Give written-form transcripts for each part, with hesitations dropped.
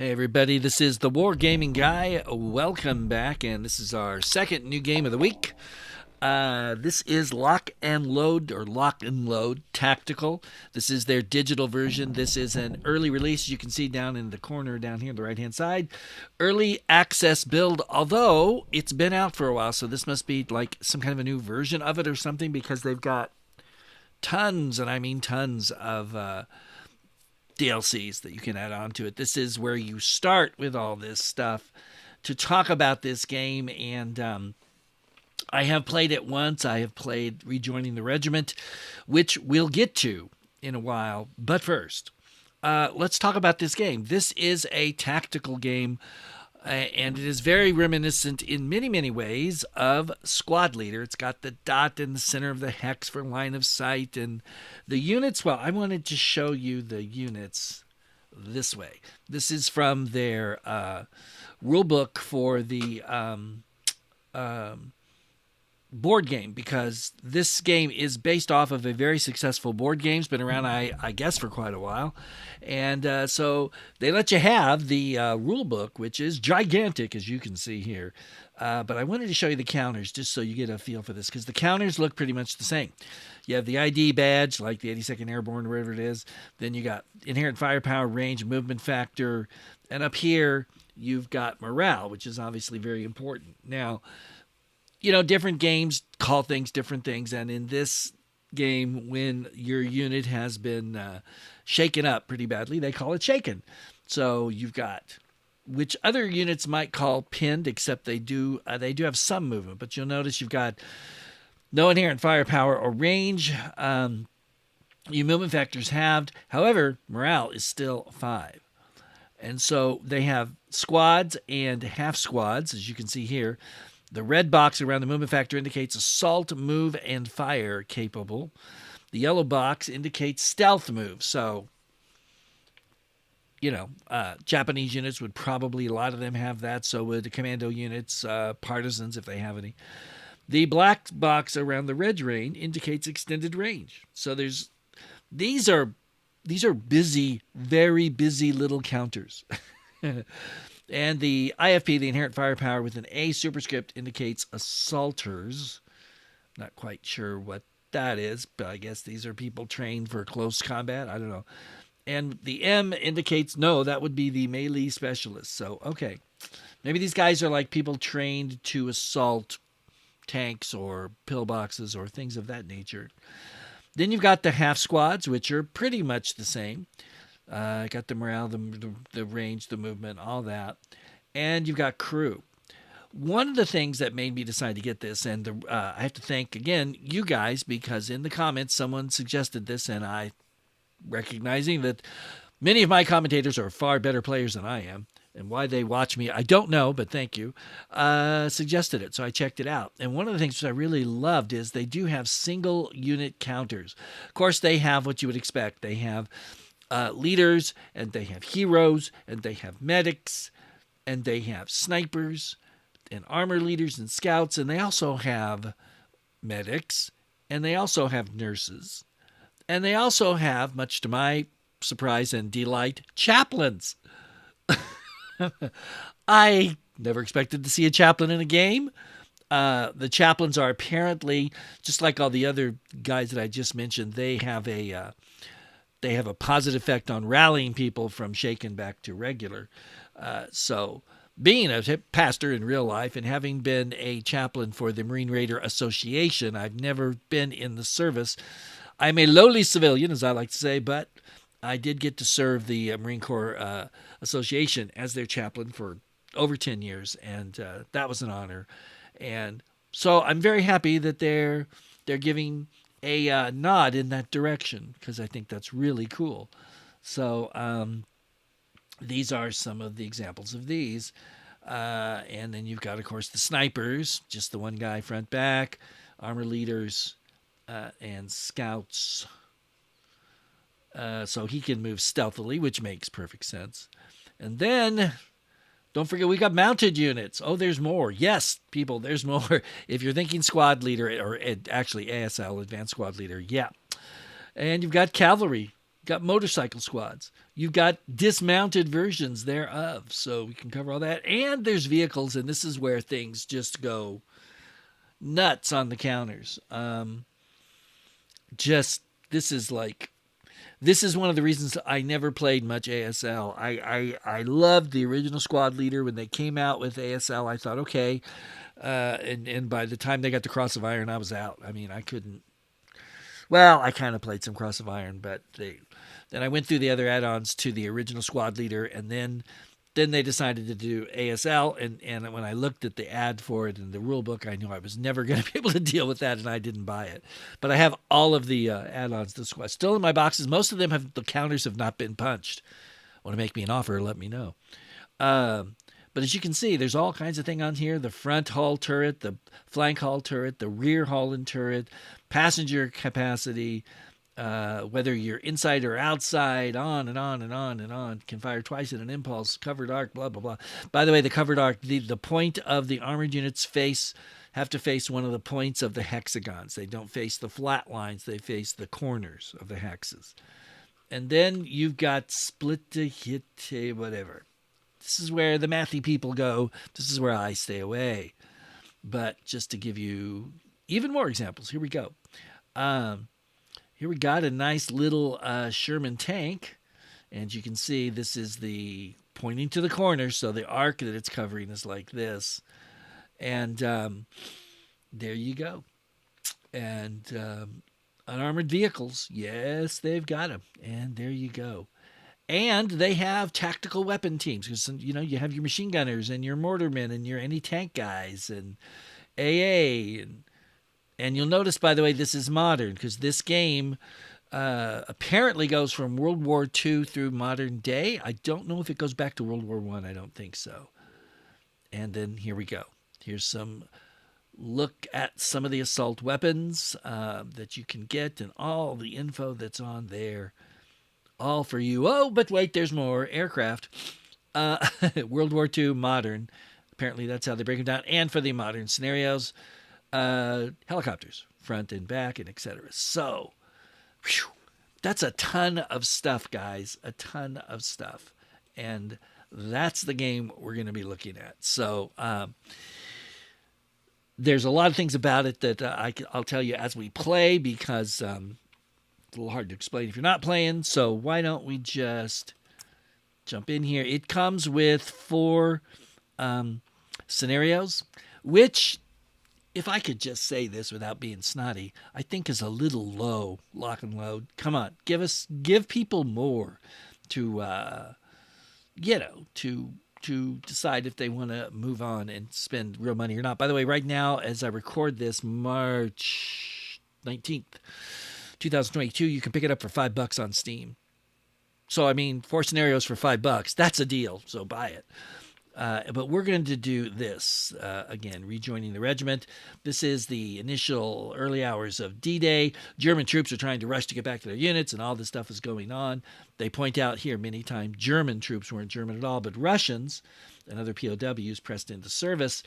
Hey everybody, this is the Wargaming Guy. Welcome back, and this is our second new game of the week. This is Lock and Load, or Lock and Load Tactical. This is their digital version. This is an early release. You can see down in the corner down here on the right-hand side. Early access build, although it's been out for a while, so this must be like some kind of a new version of it or something, because they've got tons, and I mean tons, of DLCs that you can add on to it. This is where you start with all this stuff to talk about this game. And I have played it once. I have played Rejoining the Regiment, which we'll get to in a while. But first, let's talk about this game. This is a tactical game, and it is very reminiscent in many, many ways of Squad Leader. It's got the dot in the center of the hex for line of sight, and the units, well, I wanted to show you the units this way. This is from their rule book for the board game, because this game is based off of a very successful board game. It's been around, I guess, for quite a while. And so they let you have the rule book, which is gigantic, as you can see here. But I wanted to show you the counters just so you get a feel for this, because the counters look pretty much the same. You have the ID badge, like the 82nd Airborne, whatever it is. Then you got inherent firepower, range, movement factor. And up here, you've got morale, which is obviously very important. Now, you know, different games call things different things. And in this game, when your unit has been shaken up pretty badly, they call it shaken. So you've got, which other units might call pinned, except they do have some movement. But you'll notice you've got no inherent firepower or range. Your movement factor's halved. However, morale is still 5. And so they have squads and half squads, as you can see here. The red box around the movement factor indicates assault, move, and fire capable. The yellow box indicates stealth move. So, you know, Japanese units would probably, a lot of them have that. So would the commando units, partisans, if they have any. The black box around the red range indicates extended range. So these are busy, very busy little counters. And the IFP, the inherent firepower with an A superscript, indicates assaulters. Not quite sure what that is, but I guess these are people trained for close combat. I don't know. And the M indicates, no, that would be the melee specialist. So, okay. Maybe these guys are like people trained to assault tanks or pillboxes or things of that nature. Then you've got the half squads, which are pretty much the same. Got the morale, the range, the movement, all that. And you've got crew. One of the things that made me decide to get this, and I have to thank, again, you guys, because in the comments someone suggested this, and I, recognizing that many of my commentators are far better players than I am, and why they watch me, I don't know, but thank you, suggested it. So I checked it out. And one of the things that I really loved is they do have single unit counters. Of course, they have what you would expect. They have leaders, and they have heroes, and they have medics, and they have snipers, and armor leaders, and scouts, and they also have medics, and they also have nurses, and they also have, much to my surprise and delight, chaplains. I never expected to see a chaplain in a game. The chaplains are apparently, just like all the other guys that I just mentioned, they have a positive effect on rallying people from shaken back to regular. So being a pastor in real life and having been a chaplain for the Marine Raider Association, I've never been in the service. I'm a lowly civilian, as I like to say, but I did get to serve the Marine Corps Association as their chaplain for over 10 years, and that was an honor. And so I'm very happy that they're giving a nod in that direction, because I think that's really cool. So these are some of the examples of these. And then you've got, of course, the snipers, just the one guy front back, armor leaders, and scouts. So he can move stealthily, which makes perfect sense. And then, don't forget, we got mounted units. Oh, there's more. Yes, people, there's more. If you're thinking squad leader, or actually ASL, Advanced Squad Leader, yeah. And you've got cavalry. Got motorcycle squads. You've got dismounted versions thereof. So we can cover all that. And there's vehicles, and this is where things just go nuts on the counters. Just this is like this is one of the reasons I never played much ASL. I loved the original squad leader when they came out with ASL. I thought, okay, and by the time they got to Cross of Iron, I was out. I mean, I couldn't. Well, I kind of played some Cross of Iron, but then I went through the other add-ons to the original squad leader, and then they decided to do ASL, and when I looked at the ad for it in the rule book, I knew I was never going to be able to deal with that, and I didn't buy it. But I have all of the add-ons to the squad still in my boxes. Most of them have the counters have not been punched. Want to make me an offer? Let me know. But as you can see, there's all kinds of things on here: the front hull turret, the flank hull turret, the rear hull and turret, passenger capacity. Whether you're inside or outside, on and on and on and on, can fire twice in an impulse, covered arc, blah, blah, blah. By the way, the covered arc, the point of the armored units have to face one of the points of the hexagons. They don't face the flat lines, they face the corners of the hexes. And then you've got split to hit, whatever. This is where the mathy people go. This is where I stay away. But just to give you even more examples, here we go. Here we got a nice little Sherman tank, and you can see this is the pointing to the corner, so the arc that it's covering is like this. And there you go. And unarmored vehicles, yes, they've got them. And there you go. And they have tactical weapon teams because you have your machine gunners and your mortarmen and your anti-tank guys and AA and you'll notice, by the way, this is modern because this game apparently goes from World War II through modern day. I don't know if it goes back to World War I. I don't think so. And then here we go. Here's some look at some of the assault weapons that you can get and all the info that's on there. All for you. Oh, but wait, there's more. Aircraft. World War II, modern. Apparently that's how they break them down. And for the modern scenarios. Helicopters, front and back, and etc. So, whew, that's a ton of stuff, guys. A ton of stuff. And that's the game we're going to be looking at. So, there's a lot of things about it that I'll tell you as we play because it's a little hard to explain if you're not playing. So, why don't we just jump in here? It comes with 4 scenarios, which, if I could just say this without being snotty, I think is a little low, lock and load. Come on, give people more to to decide if they want to move on and spend real money or not. By the way, right now, as I record this, March 19th, 2022, you can pick it up for $5 on Steam. So, I mean, 4 scenarios for $5. That's a deal. So buy it. But we're going to do this again, rejoining the regiment. This is the initial early hours of D-Day. German troops are trying to rush to get back to their units, and all this stuff is going on. They point out here many times German troops weren't German at all, but Russians and other POWs pressed into service.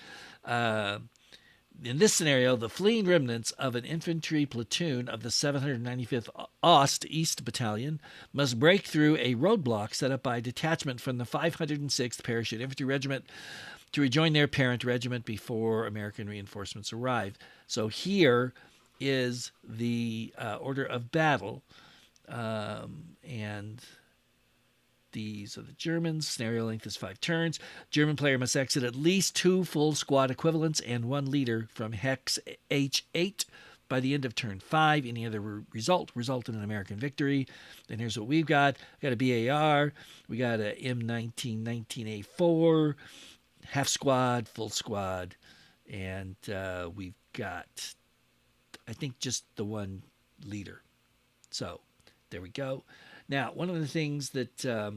In this scenario, the fleeing remnants of an infantry platoon of the 795th East Battalion must break through a roadblock set up by a detachment from the 506th Parachute Infantry Regiment to rejoin their parent regiment before American reinforcements arrive. So here is the order of battle, and these are the Germans. Scenario length is 5 turns. German player must exit at least 2 full squad equivalents and 1 leader from Hex H8 by the end of turn 5. Any other result in an American victory. Then here's what we've got. We got a BAR. We got a M19 19A4, half squad, full squad, and we've got, I think, just the 1 leader. So there we go. Now, one of the things that I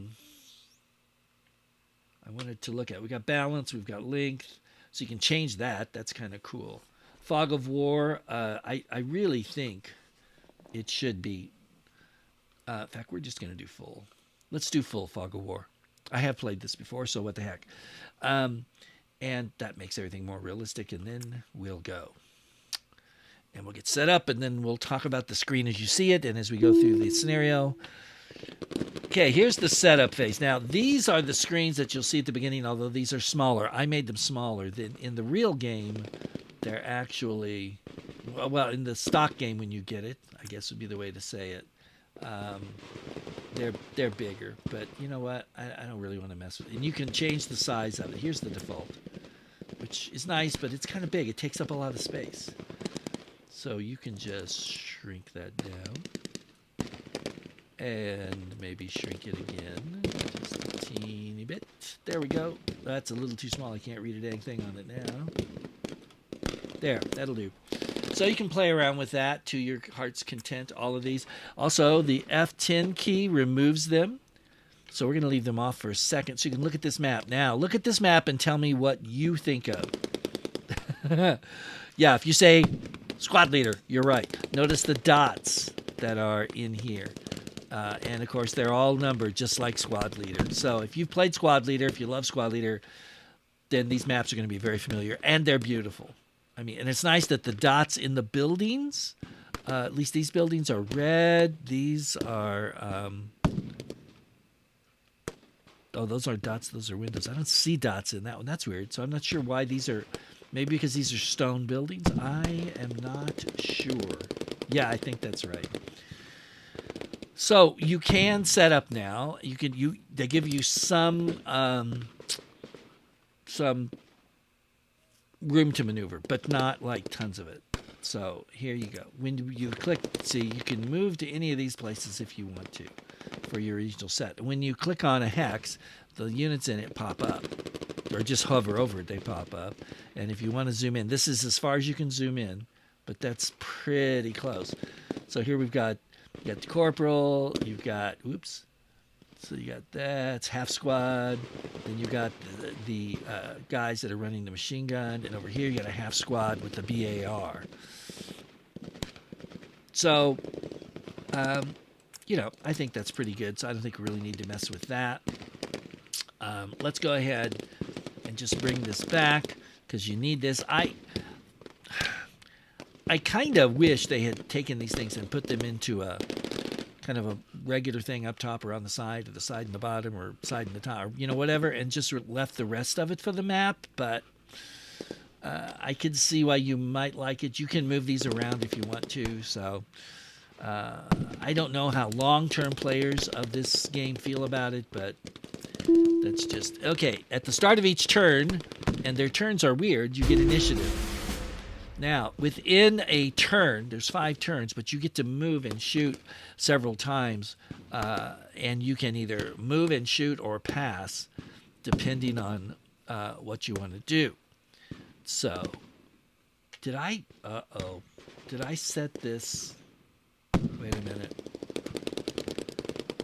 wanted to look at, we got balance, we've got length, so you can change that. That's kind of cool. Fog of War, I really think it should be, in fact, we're just going to do full. Let's do full Fog of War. I have played this before, so what the heck. And that makes everything more realistic, and then we'll go. And we'll get set up, and then we'll talk about the screen as you see it, and as we go through the scenario. Okay, here's the setup phase. Now, these are the screens that you'll see at the beginning, although these are smaller. I made them smaller. Than in the real game, they're actually, well, in the stock game when you get it, I guess would be the way to say it. Um, they're bigger, but you know what? I don't really want to mess with it. And you can change the size of it. Here's the default, which is nice, but it's kind of big. It takes up a lot of space. So you can just shrink that down and maybe shrink it again just a teeny bit. There we go. That's a little too small. I can't read anything on it now. There, that'll do. So you can play around with that to your heart's content, all of these. Also, the F10 key removes them. So we're going to leave them off for a second so you can look at this map. Now, look at this map and tell me what you think of. Yeah, if you say squad leader, you're right. Notice the dots that are in here. And, of course, they're all numbered just like squad leader. So if you've played squad leader, if you love squad leader, then these maps are going to be very familiar. And they're beautiful. I mean, and it's nice that the dots in the buildings, at least these buildings are red. These are, oh, those are dots. Those are windows. I don't see dots in that one. That's weird. So I'm not sure why these are, maybe because these are stone buildings. I am not sure. Yeah, I think that's right. So you can set up now. They give you some room to maneuver, but not like tons of it. So here you go. When you click, see, you can move to any of these places if you want to for your regional set. When you click on a hex, the units in it pop up, or just hover over it, they pop up. And if you want to zoom in, this is as far as you can zoom in, but that's pretty close. So here you got the corporal, you've got, oops, so you got that's half squad. Then you got the guys that are running the machine gun, and over here you got a half squad with the BAR. So, I think that's pretty good. So I don't think we really need to mess with that. Let's go ahead and just bring this back because you need this. I kind of wish they had taken these things and put them into a kind of a regular thing up top or on the side, or the side and the bottom, or side and the top, or, whatever, and just left the rest of it for the map. But I can see why you might like it. You can move these around if you want to. So I don't know how long-term players of this game feel about it, but that's just okay. At the start of each turn, and their turns are weird, you get initiative. Now, within a turn, there's 5 turns, but you get to move and shoot several times, and you can either move and shoot or pass, depending on what you want to do. So, did I set this? Wait a minute.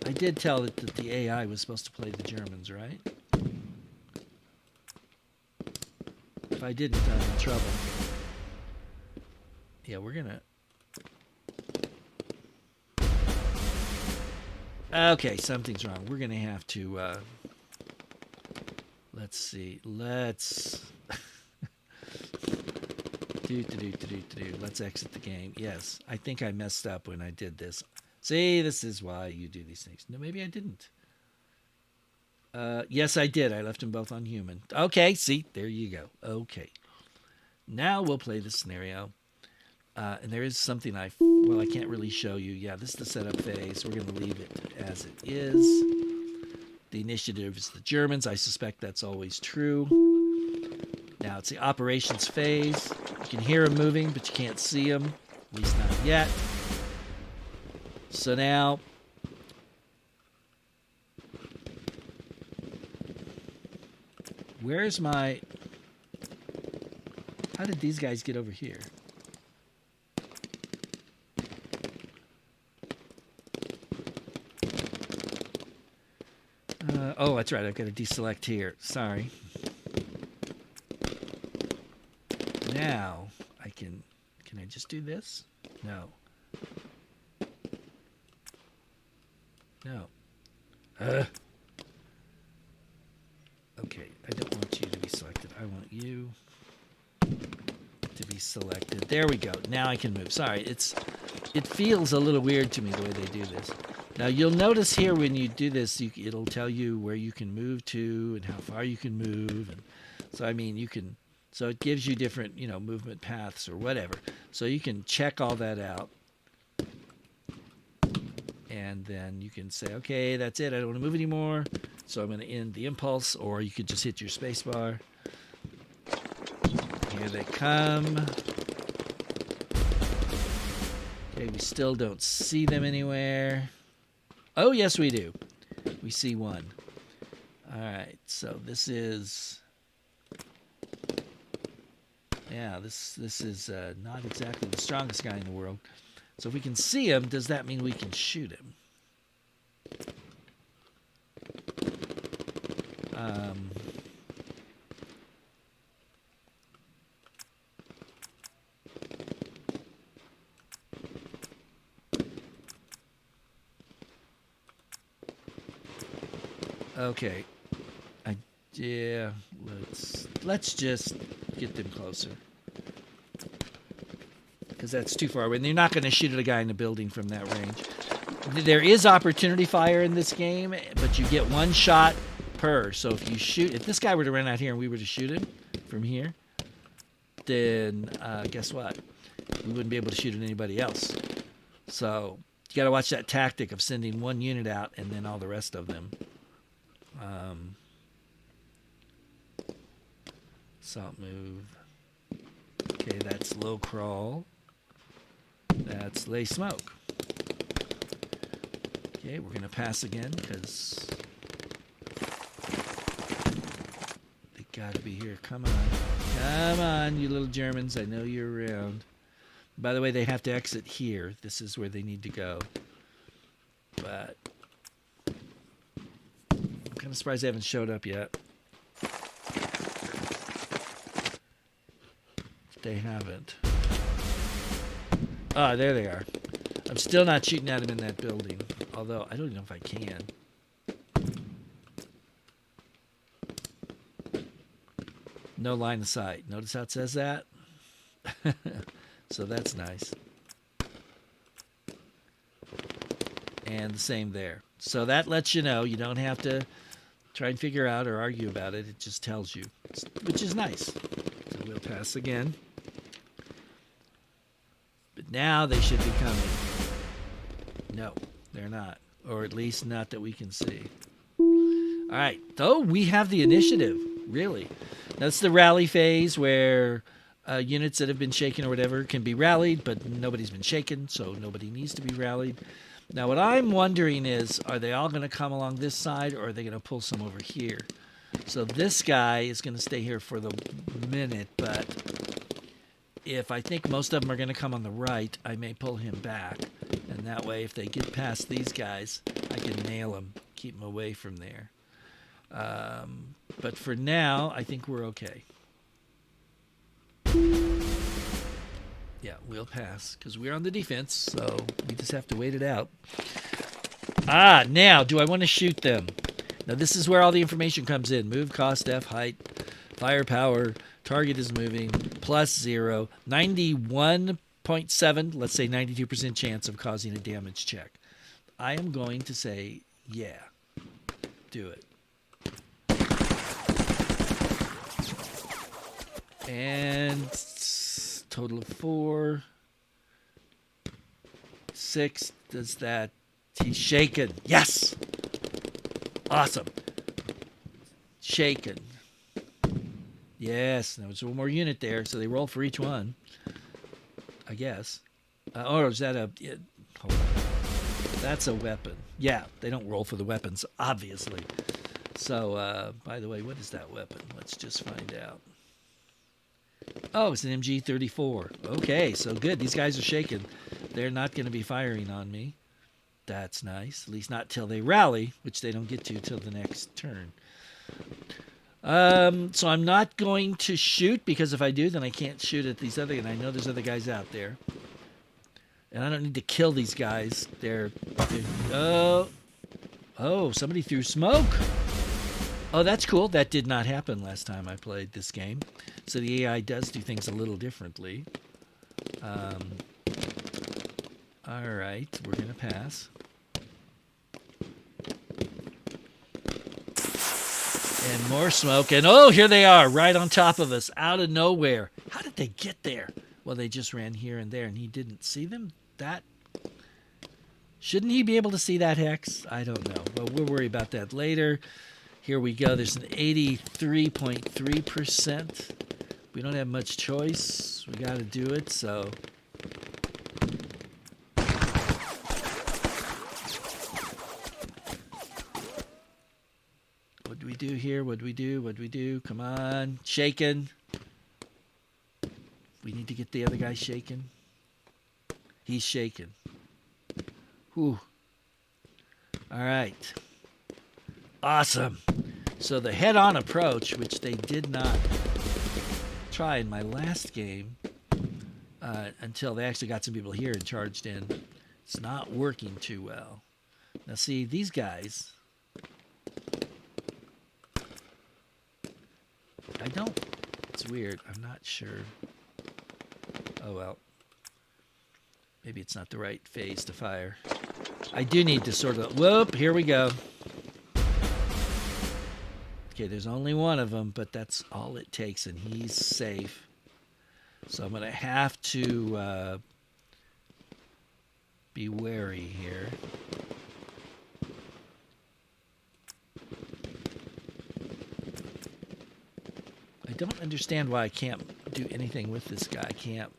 I did tell it that the AI was supposed to play the Germans, right? If I didn't, I'm in trouble. Yeah, we're gonna. Okay, something's wrong. We're gonna have to. Let's see. Let's. Let's exit the game. Yes, I think I messed up when I did this. See, this is why you do these things. No, maybe I didn't. Yes, I did. I left them both on human. Okay, see, there you go. Okay. Now we'll play the scenario. And there is something I can't really show you. Yeah, this is the setup phase. We're going to leave it as it is. The initiative is the Germans. I suspect that's always true. Now it's the operations phase. You can hear them moving, but you can't see them. At least not yet. So now, where's my... How did these guys get over here? Oh, that's right. I've got to deselect here. Sorry. Now, I can... Can I just do this? No. No. Okay, I don't want you to be selected. I want you to be selected. There we go. Now I can move. Sorry, it feels a little weird to me the way they do this. Now you'll notice here when you do this, it'll tell you where you can move to and how far you can move, and so I mean you can. So it gives you different, movement paths or whatever. So you can check all that out, and then you can say, okay, that's it. I don't want to move anymore, so I'm going to end the impulse. Or you could just hit your space bar. Here they come. Okay, we still don't see them anywhere. Oh, yes, we do. We see one. All right, so this is... Yeah, this is not exactly the strongest guy in the world. So if we can see him, does that mean we can shoot him? Okay. Yeah, let's just get them closer. Because that's too far away. And you're not going to shoot at a guy in a building from that range. There is opportunity fire in this game, but you get one shot per. So if you shoot, if this guy were to run out here and we were to shoot him from here, then guess what? We wouldn't be able to shoot at anybody else. So you got to watch that tactic of sending one unit out and then all the rest of them. Salt move. Okay, that's low crawl. That's lay smoke. Okay, we're going to pass again because they got to be here. Come on. Come on, you little Germans. I know you're around. By the way, they have to exit here. This is where they need to go. But I'm kind of surprised they haven't showed up yet. They haven't. Ah, there they are. I'm still not shooting at them in that building. Although, I don't even know if I can. No line of sight. Notice how it says that? So that's nice. And the same there. So that lets you know. You don't have to try and figure out or argue about it. It just tells you, which is nice. So we'll pass again. But now they should be coming. No, they're not. Or at least not that we can see. All right. Oh, we have the initiative. Really. That's the rally phase where units that have been shaken or whatever can be rallied, but nobody's been shaken, so nobody needs to be rallied. Now, what I'm wondering is, are they all going to come along this side, or are they going to pull some over here? So this guy is going to stay here for the minute, but if I think most of them are going to come on the right, I may pull him back. And that way, if they get past these guys, I can nail them, keep them away from there. But for now, I think we're okay. Yeah, we'll pass, because we're on the defense, so we just have to wait it out. Ah, now, do I want to shoot them? Now, this is where all the information comes in. Move, cost, F, height, firepower, target is moving, +0, 91.7, let's say 92% chance of causing a damage check. I am going to say, yeah, do it. And total of 4. 6, does that, he's shaken. Yes! Awesome. Shaken. Yes, there was one more unit there, so they roll for each one, I guess. Or is that a... hold on. That's a weapon. Yeah, they don't roll for the weapons, obviously. So, by the way, what is that weapon? Let's just find out. Oh, it's an MG34. Okay, so good. These guys are shaken. They're not going to be firing on me. That's nice. At least not till they rally, which they don't get to till the next turn. So I'm not going to shoot, because if I do, then I can't shoot at these other... And I know there's other guys out there. And I don't need to kill these guys. They're oh, somebody threw smoke. Oh, that's cool. That did not happen last time I played this game. So the AI does do things a little differently. All right, we're going to pass. And more smoke. And oh, here they are, right on top of us, out of nowhere. How did they get there? Well, they just ran here and there, and he didn't see them? That... Shouldn't he be able to see that, Hex? I don't know. Well, we'll worry about that later. Here we go. There's an 83.3%. We don't have much choice. We got to do it, so... What do we do here? What do we do? What do we do? Come on. Shaken. We need to get the other guy shaken. He's shaken. Whew. All right. Awesome. So the head-on approach, which they did not try in my last game until they actually got some people here and charged in, it's not working too well. Now see, these guys... I don't... It's weird. I'm not sure. Oh, well. Maybe it's not the right phase to fire. I do need to sort of... Whoop, here we go. Okay, there's only one of them, but that's all it takes, and he's safe. So I'm going to have to be wary here. I don't understand why I can't do anything with this guy. I can't...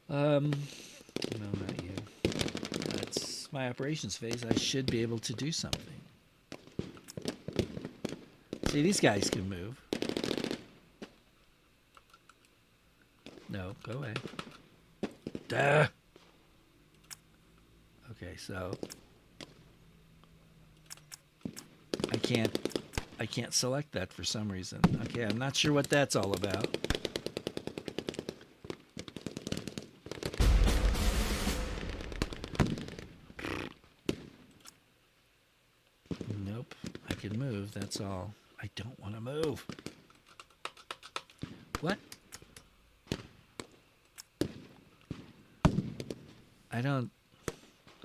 no, not you. That's my operations phase. I should be able to do something. See, these guys can move. No, go away. Duh. Okay, so I can't select that for some reason. Okay, I'm not sure what that's all about. Nope, I can move, that's all. I don't want to move. What? I don't...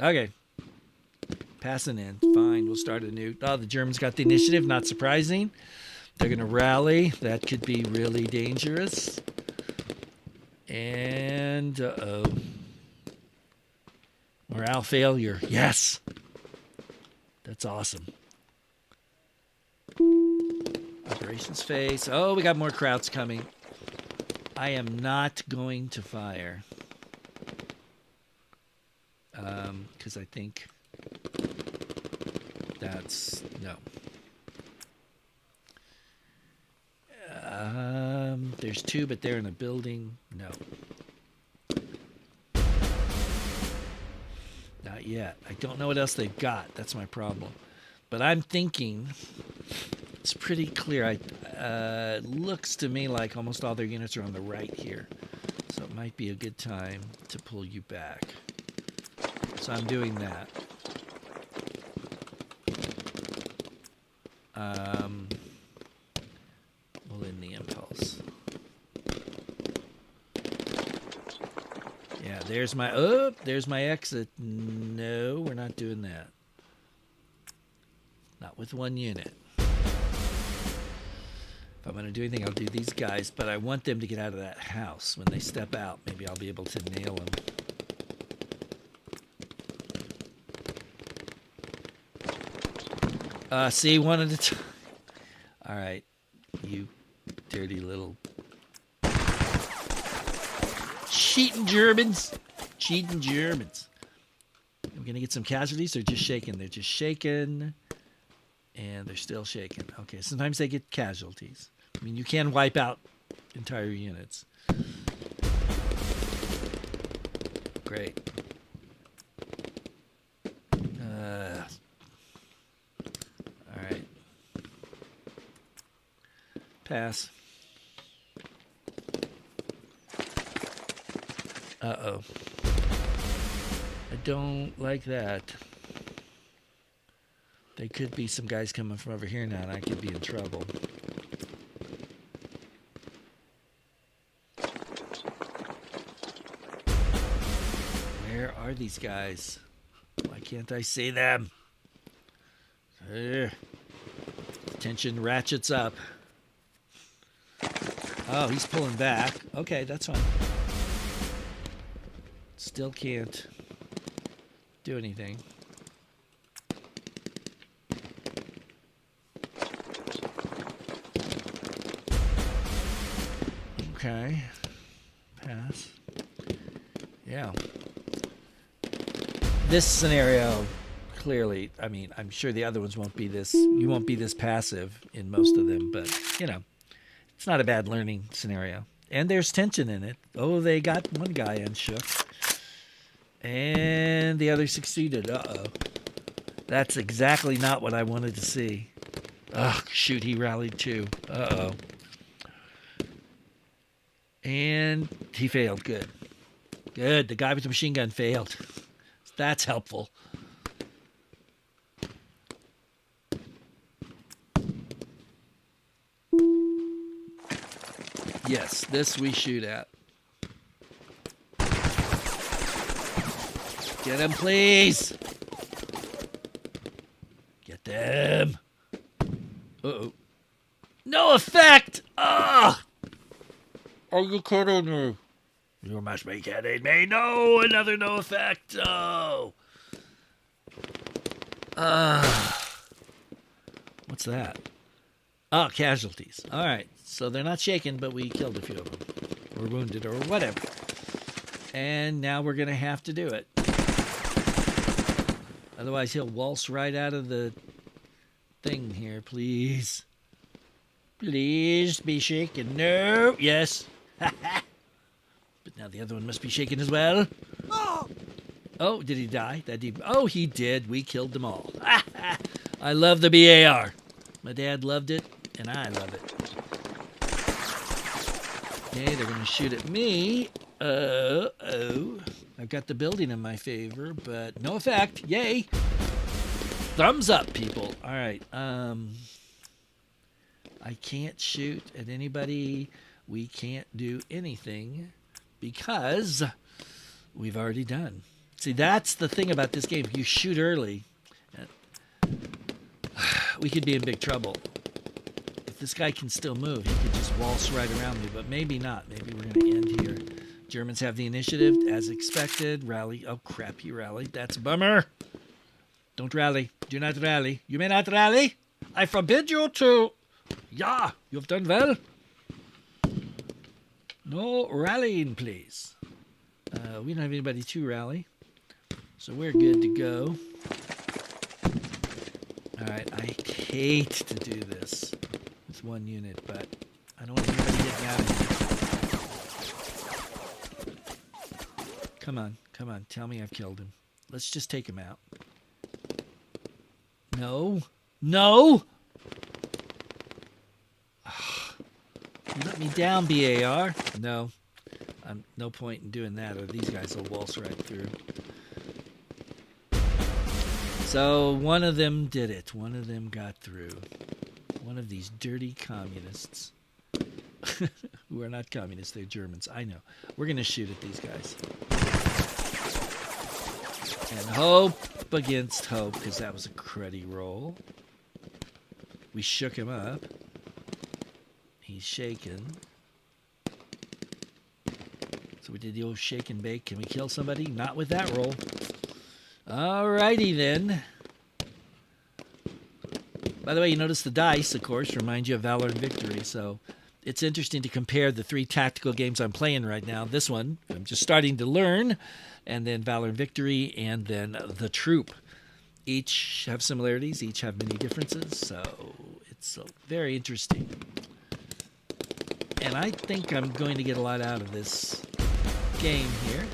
Okay. Passing in. Fine, we'll start anew. Oh, the Germans got the initiative. Not surprising. They're going to rally. That could be really dangerous. And, uh-oh. Morale failure. Yes! That's awesome. Operations phase. Oh, we got more crowds coming. I am not going to fire. Because I think that's... No. There's two, but they're in a building. No. Not yet. I don't know what else they've got. That's my problem. But I'm thinking... It's pretty clear. Looks to me like almost all their units are on the right here. So it might be a good time to pull you back. So I'm doing that. We'll end the impulse. Yeah, there's my... Oh, there's my exit. No, we're not doing that. Not with one unit. If I'm going to do anything, I'll do these guys, but I want them to get out of that house. When they step out, maybe I'll be able to nail them. See, one at a time. All right, you dirty little cheating Germans. Cheating Germans. We're going to get some casualties. They're just shaking. They're just shaking. And they're still shaking. Okay, sometimes they get casualties. I mean, you can wipe out entire units. Great. All right. Pass. Uh-oh. I don't like that. There could be some guys coming from over here now, and I could be in trouble. Where are these guys? Why can't I see them? Ugh. Tension ratchets up. Oh, he's pulling back. Okay, that's fine. Still can't do anything. Okay. Pass. Yeah. This scenario, clearly, I mean, I'm sure the other ones won't be this, you won't be this passive in most of them, but, you know, it's not a bad learning scenario. And there's tension in it. Oh, they got one guy unshook. And the other succeeded. Uh-oh. That's exactly not what I wanted to see. Ugh, shoot, he rallied too. Uh-oh. And he failed. Good. Good. The guy with the machine gun failed. That's helpful. Yes, this we shoot at. Get him, please. Get them. Uh-oh. No effect! Ugh! Are you kidding me? You must be kidding me. No, another no effect. Oh. What's that? Oh, casualties. All right. So they're not shaken, but we killed a few of them. Or wounded, or whatever. And now we're going to have to do it. Otherwise, he'll waltz right out of the thing here. Please. Please be shaken. No. Yes. But now the other one must be shaken as well. Oh, did he die? Oh, he did. We killed them all. I love the BAR. My dad loved it, and I love it. Okay, they're going to shoot at me. Oh. I've got the building in my favor, but no effect. Yay. Thumbs up, people. All right. I can't shoot at anybody. We can't do anything because we've already done. See, that's the thing about this game. If you shoot early, we could be in big trouble. If this guy can still move, he could just waltz right around me, but maybe not. Maybe we're going to end here. Germans have the initiative, as expected. Rally. Oh, crap, he rallied. That's a bummer. Don't rally. Do not rally. You may not rally. I forbid you to. Yeah, you've done well. No rallying, please. We don't have anybody to rally, so we're good to go. All right, I hate to do this with one unit, but I don't want anybody getting out of here. Come on, tell me I've killed him. Let's just take him out. No. You let me down, BAR. No. No point in doing that, or these guys will waltz right through. So one of them did it. One of them got through. One of these dirty communists. Who are not communists, they're Germans. I know. We're going to shoot at these guys. And hope against hope, because that was a cruddy roll. We shook him up. He's shaken. So we did the old shake and bake. Can we kill somebody? Not with that roll. Alrighty then. By the way, you notice the dice, of course, remind you of Valor and Victory. So it's interesting to compare the three tactical games I'm playing right now. This one, I'm just starting to learn. And then Valor and Victory, and then The Troop. Each have similarities. Each have many differences. So it's very interesting. And I think I'm going to get a lot out of this game here.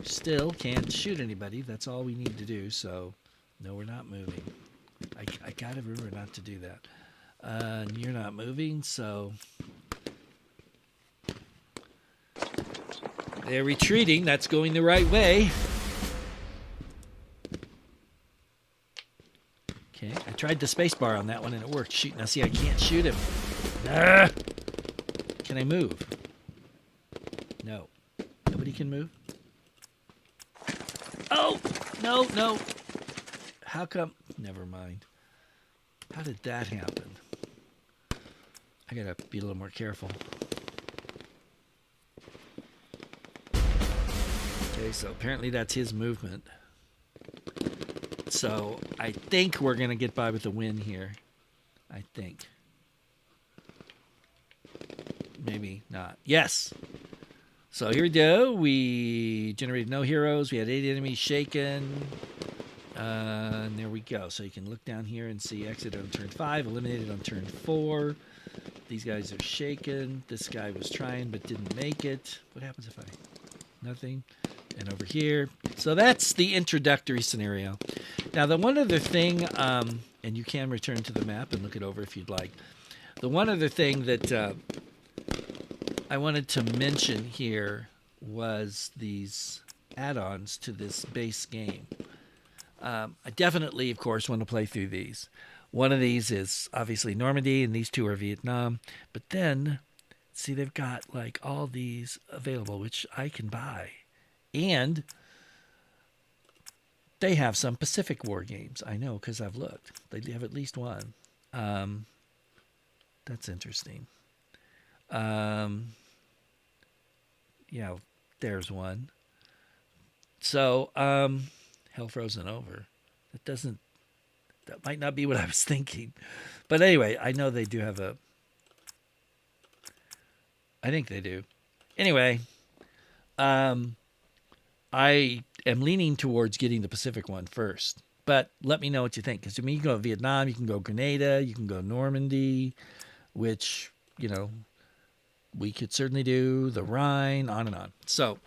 Still can't shoot anybody. That's all we need to do. So, no, we're not moving. I gotta remember not to do that. You're not moving, so they're retreating. That's going the right way. Okay, I tried the space bar on that one and it worked. Shoot, now see, I can't shoot him. Ah! Can I move? No. Nobody can move? Oh! No. How come? Never mind. How did that happen? I gotta be a little more careful. Okay, so apparently that's his movement. So I think we're gonna get by with a win here. I think. Maybe not. Yes. So here we go. We generated no heroes. We had 8 enemies shaken. And there we go. So you can look down here and see exit on turn 5, eliminated on turn 4. These guys are shaken. This guy was trying but didn't make it. What happens if I... Nothing. And over here. So that's the introductory scenario. Now, the one other thing, and you can return to the map and look it over if you'd like. The one other thing that I wanted to mention here was these add-ons to this base game. I definitely, of course, want to play through these. One of these is obviously Normandy, and these two are Vietnam. But then, see, they've got like all these available, which I can buy. And they have some Pacific War games. I know because I've looked. They have at least one. That's interesting. Yeah, there's one. So, Hell Frozen Over. That might not be what I was thinking. But anyway, I know they do have a... I think they do. Anyway, I am leaning towards getting the Pacific one first. But let me know what you think. Because, I mean, you can go Vietnam, you can go Grenada, you can go Normandy, which, you know, we could certainly do, the Rhine, on and on. So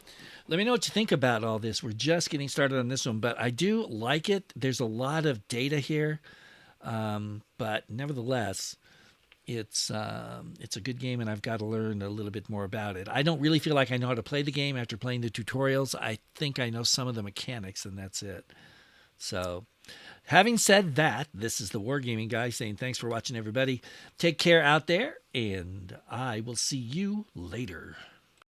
let me know what you think about all this. We're just getting started on this one, but I do like it. There's a lot of data here, but nevertheless, it's a good game, and I've got to learn a little bit more about it. I don't really feel like I know how to play the game after playing the tutorials. I think I know some of the mechanics, and that's it. So, having said that, this is the Wargaming Guy saying thanks for watching, everybody. Take care out there, and I will see you later.